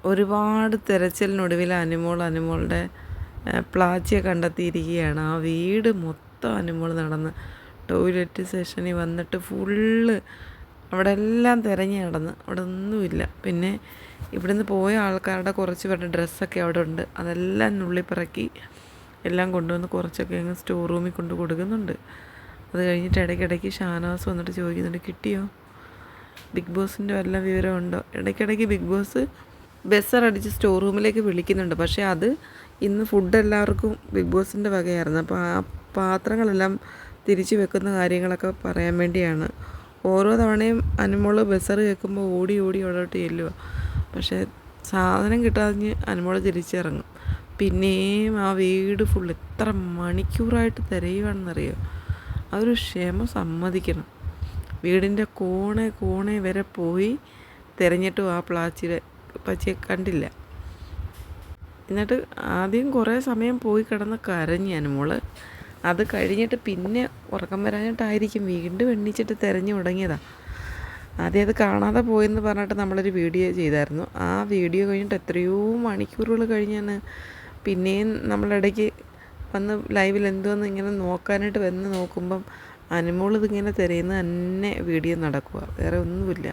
ഒരുപാട് തിരച്ചിലിനൊടുവിൽ അനുമോളുടെ പ്ലാച്ചിയെ കണ്ടെത്തിയിരിക്കുകയാണ്. ആ വീട് മൊത്തം അനുമോൾ നടന്ന് ടോയ്ലറ്റ് സെഷനിൽ വന്നിട്ട് ഫുള്ള് അവിടെ എല്ലാം തിരഞ്ഞ് നടന്ന് അവിടെ ഒന്നുമില്ല. പിന്നെ ഇവിടുന്ന് പോയ ആൾക്കാരുടെ കുറച്ച് പേരുടെ ഡ്രസ്സൊക്കെ അവിടെ ഉണ്ട്. അതെല്ലാം നുള്ളിപ്പിറക്കി എല്ലാം കൊണ്ടുവന്ന് കുറച്ചൊക്കെ അങ്ങ് സ്റ്റോർ റൂമിൽ കൊണ്ട് കൊടുക്കുന്നുണ്ട്. അത് കഴിഞ്ഞിട്ട് ഇടയ്ക്കിടയ്ക്ക് ഷാനവാസ് വന്നിട്ട് ചോദിക്കുന്നുണ്ട്, കിട്ടിയോ, ബിഗ് ബോസിൻ്റെ വല്ല വിവരമുണ്ടോ? ഇടയ്ക്കിടയ്ക്ക് ബിഗ് ബോസ് ബസ്സറടിച്ച് സ്റ്റോർ റൂമിലേക്ക് വിളിക്കുന്നുണ്ട്. പക്ഷേ അത് ഇന്ന് ഫുഡ് എല്ലാവർക്കും ബിഗ് ബോസിൻ്റെ വകയായിരുന്നു. അപ്പോൾ ആ പാത്രങ്ങളെല്ലാം തിരിച്ചു വെക്കുന്ന കാര്യങ്ങളൊക്കെ പറയാൻ വേണ്ടിയാണ്. ഓരോ തവണയും അനുമോൾ ബസ്സറ് കേൾക്കുമ്പോൾ ഓടി അവിടോട്ട് ചെല്ലുക. പക്ഷേ സാധനം കിട്ടാതെ അനുമോൾ തിരിച്ചിറങ്ങും. പിന്നെയും ആ വീട് ഫുൾ എത്ര മണിക്കൂറായിട്ട് തിരയുകയാണെന്നറിയോ. അതൊരു ക്ഷമ സമ്മതിക്കണം. വീടിൻ്റെ കോണെ വരെ പോയി തിരഞ്ഞിട്ടും ആ പച്ചിയെ കണ്ടില്ല. എന്നിട്ട് ആദ്യം കുറേ സമയം പോയി കിടന്ന് കരഞ്ഞു അനുമോൾ. അത് കഴിഞ്ഞിട്ട് പിന്നെ ഉറക്കം വരാനായിട്ടായിരിക്കും വീണ്ടും എണ്ണിച്ചിട്ട് തിരഞ്ഞു തുടങ്ങിയതാണ്. ആദ്യം അത് കാണാതെ പോയെന്ന് പറഞ്ഞിട്ട് നമ്മളൊരു വീഡിയോ ചെയ്തായിരുന്നു. ആ വീഡിയോ കഴിഞ്ഞിട്ട് എത്രയോ മണിക്കൂറുകൾ കഴിഞ്ഞാണ് പിന്നെയും നമ്മളിടയ്ക്ക് വന്ന് ലൈവിൽ എന്തുവെന്ന് ഇങ്ങനെ നോക്കാനായിട്ട് വന്ന് നോക്കുമ്പം അനുമോൾ ഇതിങ്ങനെ തിരയുന്ന തന്നെ വീഡിയോ നടക്കുക, വേറെ ഒന്നുമില്ല.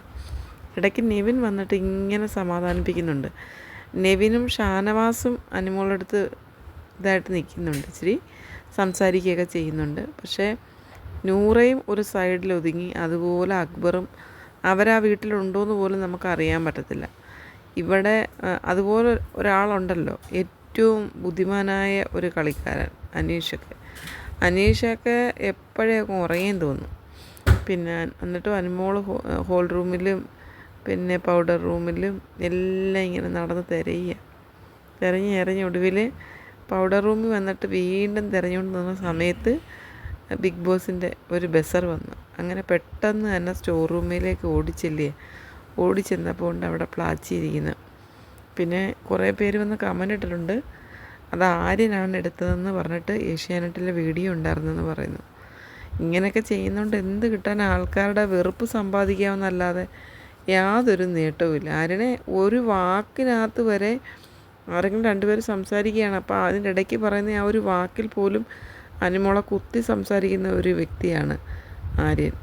ഇടയ്ക്ക് നെവിൻ വന്നിട്ട് ഇങ്ങനെ സമാധാനിപ്പിക്കുന്നുണ്ട്. നെവിനും ഷാനവാസും അനുമോളുടെ അടുത്ത് ഇതായിട്ട് നിൽക്കുന്നുണ്ട്, ഇച്ചിരി സംസാരിക്കുകയൊക്കെ ചെയ്യുന്നുണ്ട്. പക്ഷേ നൂറയും ഒരു സൈഡിൽ ഒതുങ്ങി, അതുപോലെ അക്ബറും അവരാ വീട്ടിലുണ്ടോയെന്ന് പോലും നമുക്കറിയാൻ പറ്റത്തില്ല. ഇവിടെ അതുപോലെ ഒരാളുണ്ടല്ലോ, ഏറ്റവും ബുദ്ധിമാനായ ഒരു കളിക്കാരൻ അനീഷൊക്കെ എപ്പോഴേ ഉറങ്ങേം തോന്നും. പിന്നെ എന്നിട്ടും അനുമോൾ ഹോൾ റൂമിലും പിന്നെ പൗഡർ റൂമിലും എല്ലാം ഇങ്ങനെ നടന്ന് തിരഞ്ഞ് ഒടുവിൽ പൗഡർ റൂമിൽ വന്നിട്ട് വീണ്ടും തിരഞ്ഞുകൊണ്ട് നിന്ന സമയത്ത് ബിഗ് ബോസിൻ്റെ ഒരു ബസർ വന്നു. അങ്ങനെ പെട്ടെന്ന് തന്നെ സ്റ്റോർ റൂമിലേക്ക് ഓടിച്ചെന്നപ്പോൾ ഉണ്ട് അവിടെ പ്ലാച്ചിയിരിക്കുന്നത്. പിന്നെ കുറേ പേര് വന്ന് കമൻ്റ് ഇട്ടിട്ടുണ്ട്, അത് ആര്യനാണ് എടുത്തതെന്ന് പറഞ്ഞിട്ട് ഏഷ്യാനെറ്റിലെ വീഡിയോ ഉണ്ടായിരുന്നെന്ന് പറയുന്നു. ഇങ്ങനെയൊക്കെ ചെയ്യുന്നതുകൊണ്ട് എന്ത് കിട്ടാൻ, ആൾക്കാരുടെ വെറുപ്പ് സമ്പാദിക്കാമെന്നല്ലാതെ യാതൊരു നേട്ടവുമില്ല. ആര്യനെ ഒരു വാക്കിനകത്ത് വരെ ആരെങ്കിലും രണ്ടുപേർ സംസാരിക്കുകയാണ്, അപ്പോൾ അതിൻ്റെ ഇടയ്ക്ക് പറയുന്ന ആ ഒരു വാക്കിൽ പോലും അനുമോളെ കുത്തി സംസാരിക്കുന്ന ഒരു വ്യക്തിയാണ് ആര്യൻ.